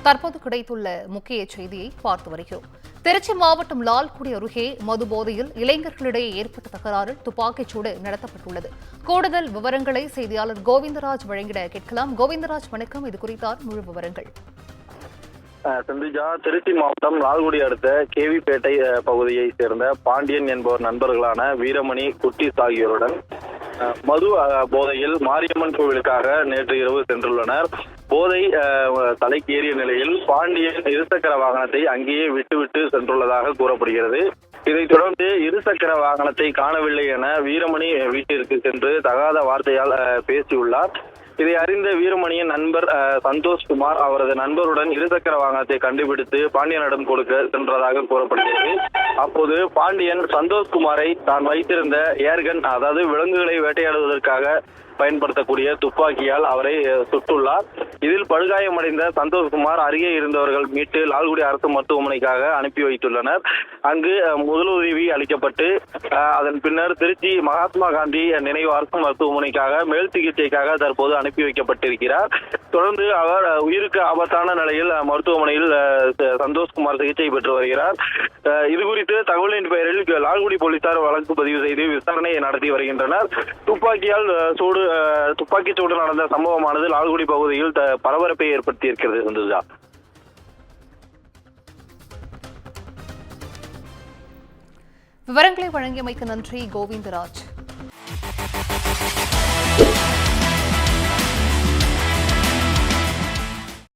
தற்போது கிடைத்துள்ள முக்கிய செய்தியை பார்த்து வருகிறோம். திருச்சி மாவட்டம் லால்குடி அருகே மது போதையில் இளைஞர்களிடையே ஏற்பட்ட தகராறில் துப்பாக்கிச்சூடு நடத்தப்பட்டுள்ளது. கூடுதல் விவரங்களை செய்தியாளர் கோவிந்தராஜ் வழங்கிட கேட்கலாம். கோவிந்தராஜ், வணக்கம். இது குறித்தான முழு விவரங்கள். சந்திஜா, திருச்சி மாவட்டம் லால்குடி அடுத்த கேவிப்பேட்டை பகுதியை சேர்ந்த பாண்டியன் என்பவர் நண்பர்களான வீரமணி, குட்டீஸ் ஆகியோருடன் மது போதையில் மாரியம்மன் கோவிலுக்காக நேற்று இரவு சென்றுள்ளனர். போதை தலைக்கு ஏறிய நிலையில் பாண்டியன் இருசக்கர வாகனத்தை அங்கேயே விட்டுவிட்டு சென்றுள்ளதாக கூறப்படுகிறது. இதைத் தொடர்ந்து இருசக்கர வாகனத்தை காணவில்லை என வீரமணி வீட்டிற்கு சென்று தகாத வார்த்தையால் பேசியுள்ளார். இதை அறிந்த வீரமணியின் நண்பர் சந்தோஷ்குமார் அவரது நண்பருடன் இருசக்கர வாகனத்தை கண்டுபிடித்து பாண்டியனிடம் கொடுக்க சென்றதாக கூறப்படுகிறது. அப்போது பாண்டியன் சந்தோஷ்குமாரை தான் வைத்திருந்த ஏர்கன், அதாவது விலங்குகளை வேட்டையாடுவதற்காக பயன்படுத்தக்கூடிய துப்பாக்கியால் அவரை சுட்டுள்ளார். இதில் படுகாயமடைந்த சந்தோஷ்குமார் அருகே இருந்தவர்கள் மீட்டு லால்குடி அரசு மருத்துவமனைக்காக அனுப்பி வைத்துள்ளனர். அங்கு முதலுதவி அளிக்கப்பட்டு அதன் பின்னர் திருச்சி மகாத்மா காந்தி நினைவு அரசு மருத்துவமனைக்காக மேல் சிகிச்சைக்காக தற்போது அனுப்பி வைக்கப்பட்டிருக்கிறார். தொடர்ந்து அவர் உயிருக்கு ஆபத்தான நிலையில் மருத்துவமனையில் சந்தோஷ்குமார் சிகிச்சை பெற்று வருகிறார். இதுகுறித்து தகவலின் பெயரில் லால்குடி போலீசார் வழக்கு பதிவு செய்து விசாரணையை நடத்தி வருகின்றனர். துப்பாக்கிச்சூடு நடந்த சம்பவமானது லால்குடி பகுதியில் பரபரப்பை ஏற்படுத்தியிருக்கிறது. விவரங்களை வழங்கியமைக்கு நன்றி கோவிந்தராஜ்.